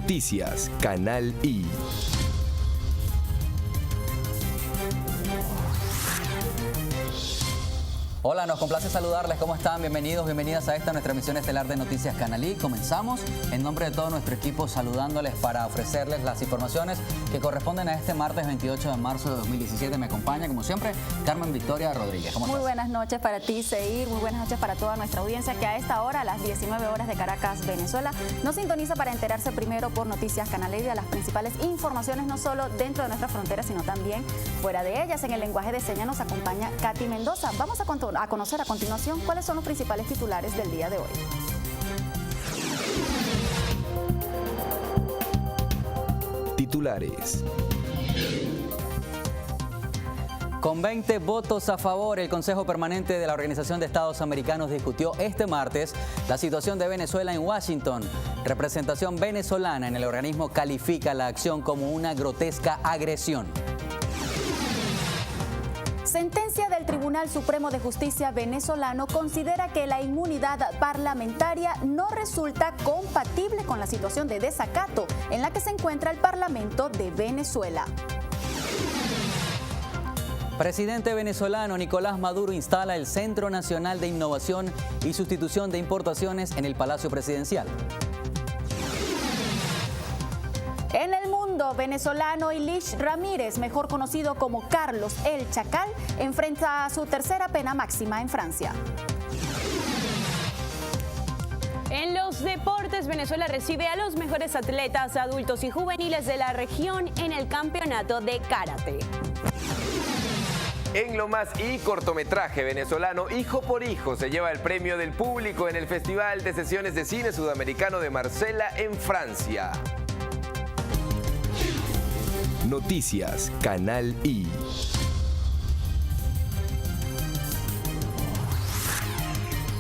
Noticias, Canal I. Hola, nos complace saludarles. ¿Cómo están? Bienvenidos, bienvenidas a esta nuestra emisión estelar de Noticias Canal I. Comenzamos en nombre de todo nuestro equipo saludándoles para ofrecerles las informaciones que corresponden a este martes 28 de marzo de 2017. Me acompaña, como siempre, Carmen Victoria Rodríguez. ¿Cómo estás? Muy buenas noches para ti, Seir. Muy buenas noches para toda nuestra audiencia que a esta hora, a las 19 horas de Caracas, Venezuela, nos sintoniza para enterarse primero por Noticias Canal I de las principales informaciones, no solo dentro de nuestras fronteras, sino también fuera de ellas. En el lenguaje de señas nos acompaña Katy Mendoza. Vamos a conocer a continuación cuáles son los principales titulares del día de hoy. Titulares. Con 20 votos a favor, el Consejo Permanente de la Organización de Estados Americanos discutió este martes la situación de Venezuela en Washington. Representación venezolana en el organismo califica la acción como una grotesca agresión. Sentencia del Tribunal Supremo de Justicia venezolano considera que la inmunidad parlamentaria no resulta compatible con la situación de desacato en la que se encuentra el Parlamento de Venezuela. Presidente venezolano Nicolás Maduro instala el Centro Nacional de Innovación y Sustitución de Importaciones en el Palacio Presidencial. En el mundo, venezolano Ilish Ramírez, mejor conocido como Carlos El Chacal, enfrenta su tercera pena máxima en Francia. En los deportes, Venezuela recibe a los mejores atletas adultos y juveniles de la región en el campeonato de karate. En lo más y cortometraje venezolano, Hijo por Hijo se lleva el premio del público en el Festival de Sesiones de Cine Sudamericano de Marsella en Francia. Noticias, Canal I.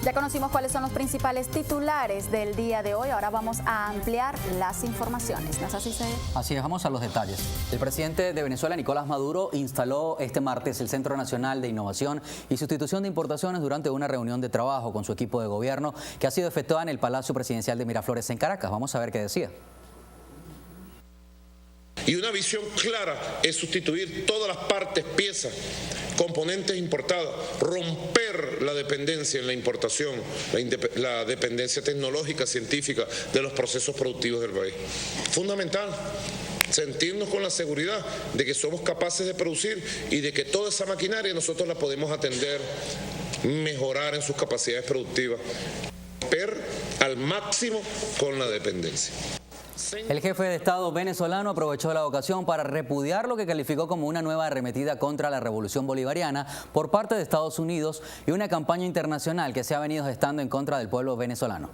Ya conocimos cuáles son los principales titulares del día de hoy. Ahora vamos a ampliar las informaciones. ¿No es así, Seir? Así es, vamos a los detalles. El presidente de Venezuela, Nicolás Maduro, instaló este martes el Centro Nacional de Innovación y Sustitución de Importaciones durante una reunión de trabajo con su equipo de gobierno que ha sido efectuada en el Palacio Presidencial de Miraflores en Caracas. Vamos a ver qué decía. Y una visión clara es sustituir todas las partes, piezas, componentes importadas, romper la dependencia en la importación, la dependencia tecnológica, científica de los procesos productivos del país. Fundamental. Sentirnos con la seguridad de que somos capaces de producir y de que toda esa maquinaria nosotros la podemos atender, mejorar en sus capacidades productivas, romper al máximo con la dependencia. El jefe de Estado venezolano aprovechó la ocasión para repudiar lo que calificó como una nueva arremetida contra la revolución bolivariana por parte de Estados Unidos y una campaña internacional que se ha venido gestando en contra del pueblo venezolano.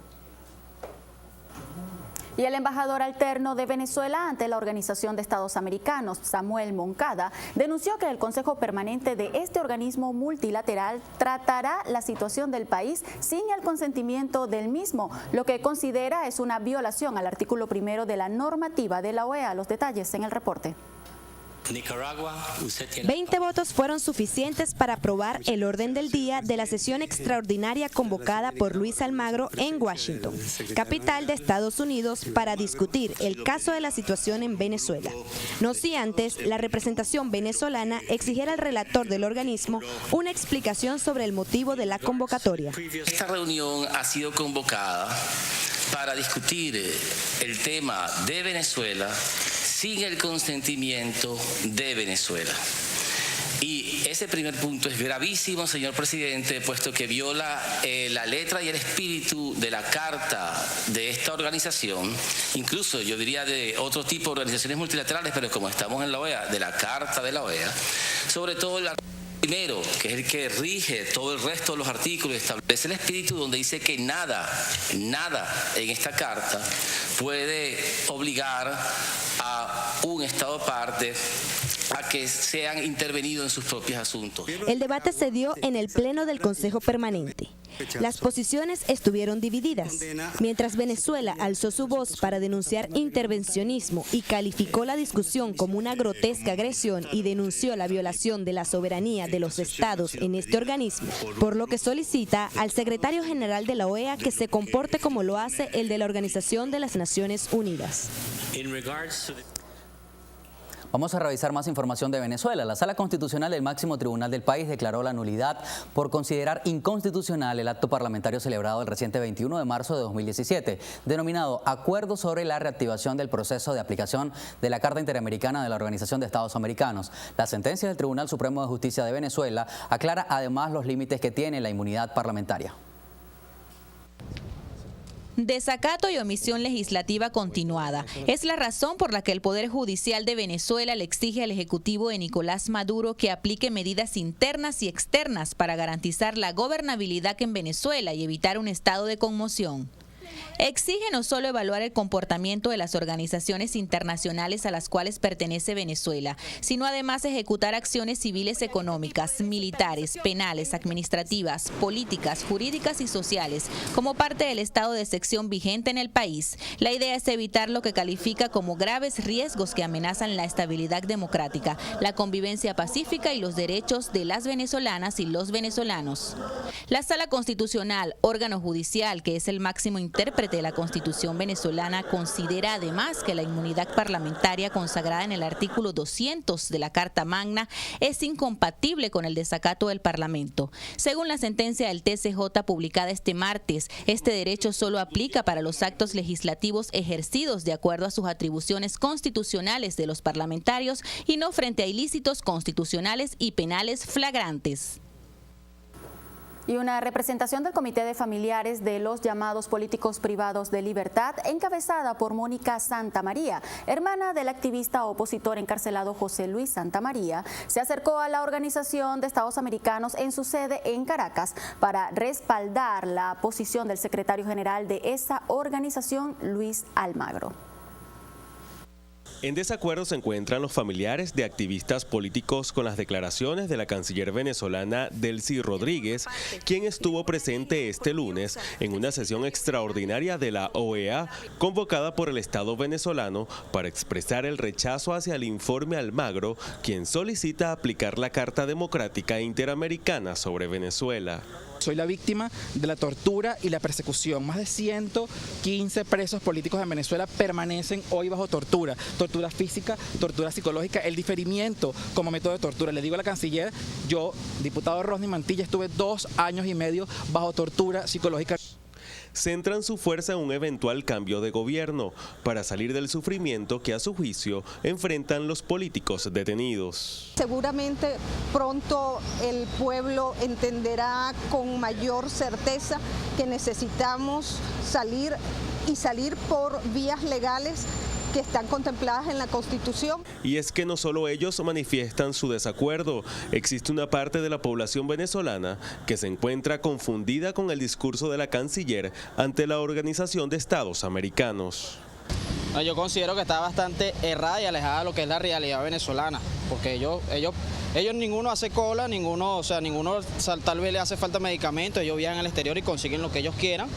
Y el embajador alterno de Venezuela ante la Organización de Estados Americanos, Samuel Moncada, denunció que el Consejo Permanente de este organismo multilateral tratará la situación del país sin el consentimiento del mismo, lo que considera es una violación al artículo 1 de la normativa de la OEA. Los detalles en el reporte. 20 votos fueron suficientes para aprobar el orden del día de la sesión extraordinaria convocada por Luis Almagro en Washington, capital de Estados Unidos, para discutir el caso de la situación en Venezuela. No si antes la representación venezolana exigiera al relator del organismo una explicación sobre el motivo de la convocatoria. Esta reunión ha sido convocada para discutir el tema de Venezuela sin el consentimiento de Venezuela. Y ese primer punto es gravísimo, señor presidente, puesto que viola la letra y el espíritu de la carta de esta organización, incluso yo diría de otro tipo de organizaciones multilaterales, pero como estamos en la OEA, de la carta de la OEA, sobre todo el primero, que es el que rige todo el resto de los artículos, establece el espíritu donde dice que nada en esta carta puede obligar a un Estado parte a que sean intervenidos en sus propios asuntos. El debate se dio en el Pleno del Consejo Permanente. Las posiciones estuvieron divididas. Mientras Venezuela alzó su voz para denunciar intervencionismo y calificó la discusión como una grotesca agresión y denunció la violación de la soberanía de los estados en este organismo, por lo que solicita al secretario general de la OEA que se comporte como lo hace el de la Organización de las Naciones Unidas. Vamos a revisar más información de Venezuela. La Sala Constitucional del máximo tribunal del país declaró la nulidad por considerar inconstitucional el acto parlamentario celebrado el reciente 21 de marzo de 2017, denominado Acuerdo sobre la reactivación del proceso de aplicación de la Carta Interamericana de la Organización de Estados Americanos. La sentencia del Tribunal Supremo de Justicia de Venezuela aclara además los límites que tiene la inmunidad parlamentaria. Desacato y omisión legislativa continuada. Es la razón por la que el Poder Judicial de Venezuela le exige al Ejecutivo de Nicolás Maduro que aplique medidas internas y externas para garantizar la gobernabilidad en Venezuela y evitar un estado de conmoción. Exige no solo evaluar el comportamiento de las organizaciones internacionales a las cuales pertenece Venezuela, sino además ejecutar acciones civiles económicas, militares, penales, administrativas, políticas, jurídicas y sociales como parte del estado de excepción vigente en el país. La idea es evitar lo que califica como graves riesgos que amenazan la estabilidad democrática, la convivencia pacífica y los derechos de las venezolanas y los venezolanos. La Sala Constitucional, órgano judicial que es el máximo intérprete de la Constitución venezolana, considera además que la inmunidad parlamentaria consagrada en el artículo 200 de la Carta Magna es incompatible con el desacato del Parlamento. Según la sentencia del TCJ publicada este martes, este derecho solo aplica para los actos legislativos ejercidos de acuerdo a sus atribuciones constitucionales de los parlamentarios y no frente a ilícitos constitucionales y penales flagrantes. Y una representación del Comité de Familiares de los llamados políticos privados de libertad, encabezada por Mónica Santamaría, hermana del activista opositor encarcelado José Luis Santamaría, se acercó a la Organización de Estados Americanos en su sede en Caracas para respaldar la posición del secretario general de esa organización, Luis Almagro. En desacuerdo se encuentran los familiares de activistas políticos con las declaraciones de la canciller venezolana Delcy Rodríguez, quien estuvo presente este lunes en una sesión extraordinaria de la OEA convocada por el Estado venezolano para expresar el rechazo hacia el informe Almagro, quien solicita aplicar la Carta Democrática Interamericana sobre Venezuela. Soy la víctima de la tortura y la persecución. Más de 115 presos políticos en Venezuela permanecen hoy bajo tortura. Tortura física, tortura psicológica, el diferimiento como método de tortura. Le digo a la canciller, yo, diputado Rosny Mantilla, estuve 2 años y medio bajo tortura psicológica. Centran su fuerza en un eventual cambio de gobierno para salir del sufrimiento que a su juicio enfrentan los políticos detenidos. Seguramente pronto el pueblo entenderá con mayor certeza que necesitamos salir por vías legales que están contempladas en la Constitución. Y es que no solo ellos manifiestan su desacuerdo, existe una parte de la población venezolana que se encuentra confundida con el discurso de la canciller ante la Organización de Estados Americanos. Yo considero que está bastante errada y alejada de lo que es la realidad venezolana, porque ellos ninguno hace cola, ninguno tal vez le hace falta medicamentos, ellos viajan al exterior y consiguen lo que ellos quieran,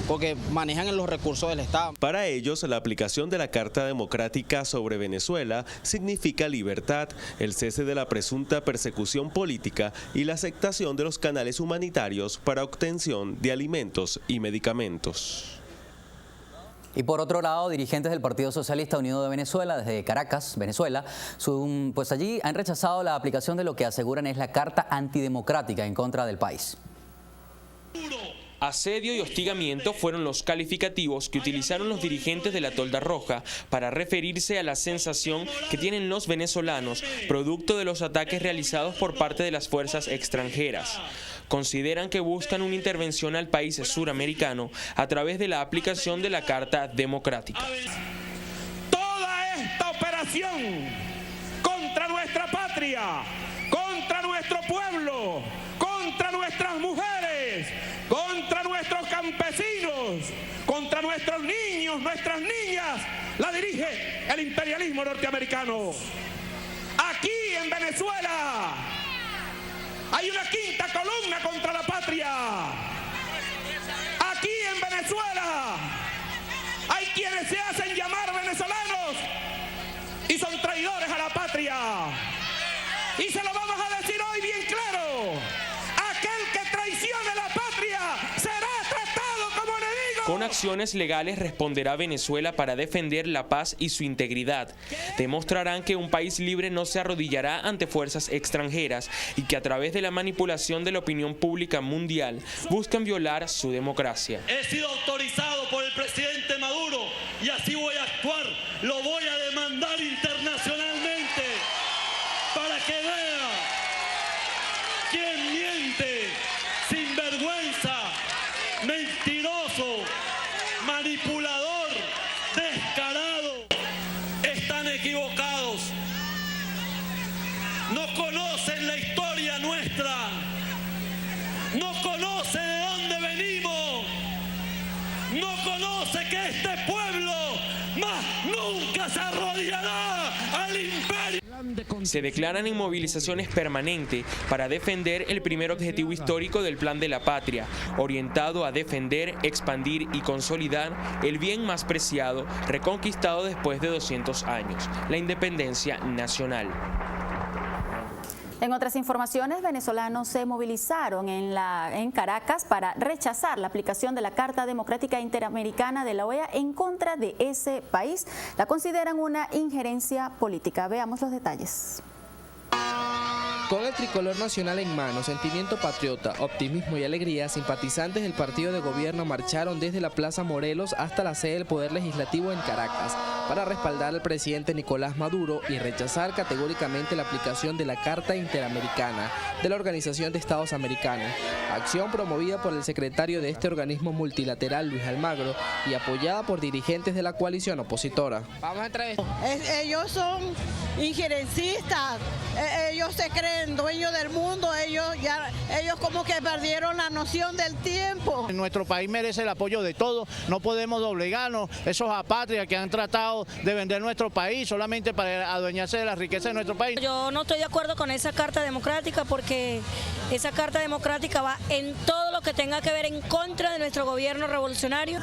porque manejan los recursos del Estado. Para ellos, la aplicación de la Carta Democrática sobre Venezuela significa libertad, el cese de la presunta persecución política y la aceptación de los canales humanitarios para obtención de alimentos y medicamentos. Y por otro lado, dirigentes del Partido Socialista Unido de Venezuela, desde Caracas, Venezuela, pues allí han rechazado la aplicación de lo que aseguran es la Carta Antidemocrática en contra del país. Asedio y hostigamiento fueron los calificativos que utilizaron los dirigentes de la Tolda Roja para referirse a la sensación que tienen los venezolanos producto de los ataques realizados por parte de las fuerzas extranjeras. Consideran que buscan una intervención al país suramericano a través de la aplicación de la Carta Democrática. Toda esta operación contra nuestra patria, contra nuestro pueblo, contra nuestras mujeres, contra nuestros campesinos, contra nuestros niños, nuestras niñas, la dirige el imperialismo norteamericano. Aquí en Venezuela hay una quinta columna contra la patria. Aquí en Venezuela hay quienes se hacen llamar venezolanos y son traidores a la patria. Y se lo vamos a decir hoy bien claro: aquel que traicione la patria será tratado como enemigo. Con acciones legales responderá Venezuela para defender la paz y su integridad. Demostrarán que un país libre no se arrodillará ante fuerzas extranjeras y que a través de la manipulación de la opinión pública mundial buscan violar su democracia. He sido autorizado por el presidente Maduro y así voy a actuar. Lo voy a demandar internacionalmente para que vea quién miente, sinvergüenza, mentiroso, manipulador, descarado. Están equivocados. No conocen la historia nuestra. No conoce de dónde venimos. No conoce que este pueblo más nunca se arrodillará al imperio. Se declaran en movilizaciones permanentes para defender el primer objetivo histórico del Plan de la Patria, orientado a defender, expandir y consolidar el bien más preciado reconquistado después de 200 años, la independencia nacional. En otras informaciones, venezolanos se movilizaron en Caracas para rechazar la aplicación de la Carta Democrática Interamericana de la OEA en contra de ese país. La consideran una injerencia política. Veamos los detalles. Con el tricolor nacional en mano, sentimiento patriota, optimismo y alegría, simpatizantes del partido de gobierno marcharon desde la Plaza Morelos hasta la sede del Poder Legislativo en Caracas para respaldar al presidente Nicolás Maduro y rechazar categóricamente la aplicación de la Carta Interamericana de la Organización de Estados Americanos, acción promovida por el secretario de este organismo multilateral, Luis Almagro, y apoyada por dirigentes de la coalición opositora. Ellos son injerencistas, ellos se creen dueños del mundo, ellos como que perdieron la noción del tiempo. Nuestro país merece el apoyo de todos, no podemos doblegarnos, esos apátridas que han tratado de vender nuestro país solamente para adueñarse de la riqueza de nuestro país. Yo no estoy de acuerdo con esa Carta Democrática porque esa Carta Democrática va en todo lo que tenga que ver en contra de nuestro gobierno revolucionario.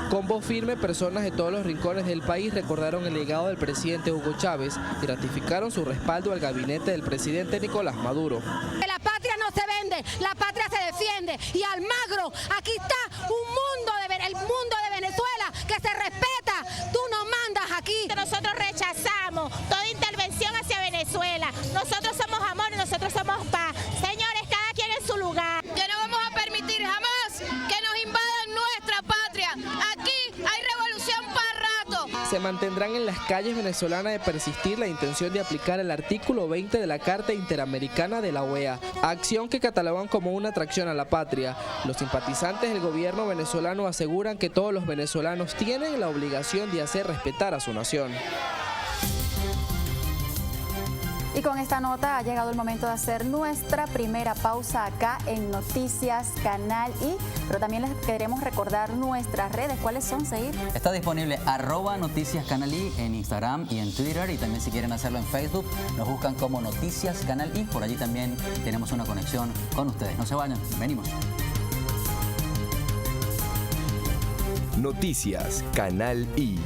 Con voz firme, personas de todos los rincones del país recordaron el legado del presidente Hugo Chávez y ratificaron su respaldo al gabinete del presidente Nicolás Maduro. La patria no se vende, la patria se defiende. Y Almagro, aquí está el mundo de Venezuela que se respeta. Tú no mandas aquí. Nosotros rechazamos toda intervención hacia Venezuela. Nosotros somos amor y nosotros somos paz. Señores, cada quien en su lugar. Que no vamos a permitir jamás que nos invadan nuestra patria. Aquí hay revolución para rato. Se mantendrán en las calles venezolanas de persistir la intención de aplicar el artículo 20 de la Carta Interamericana de la OEA, acción que catalogan como una traición a la patria. Los simpatizantes del gobierno venezolano aseguran que todos los venezolanos tienen la obligación de hacer respetar a su nación. Y con esta nota ha llegado el momento de hacer nuestra primera pausa acá en Noticias Canal I, pero también les queremos recordar nuestras redes. ¿Cuáles son, Seir? Está disponible @Noticias Canal I en Instagram y en Twitter, y también si quieren hacerlo en Facebook, nos buscan como Noticias Canal I. Por allí también tenemos una conexión con ustedes. No se vayan, venimos. Noticias Canal I.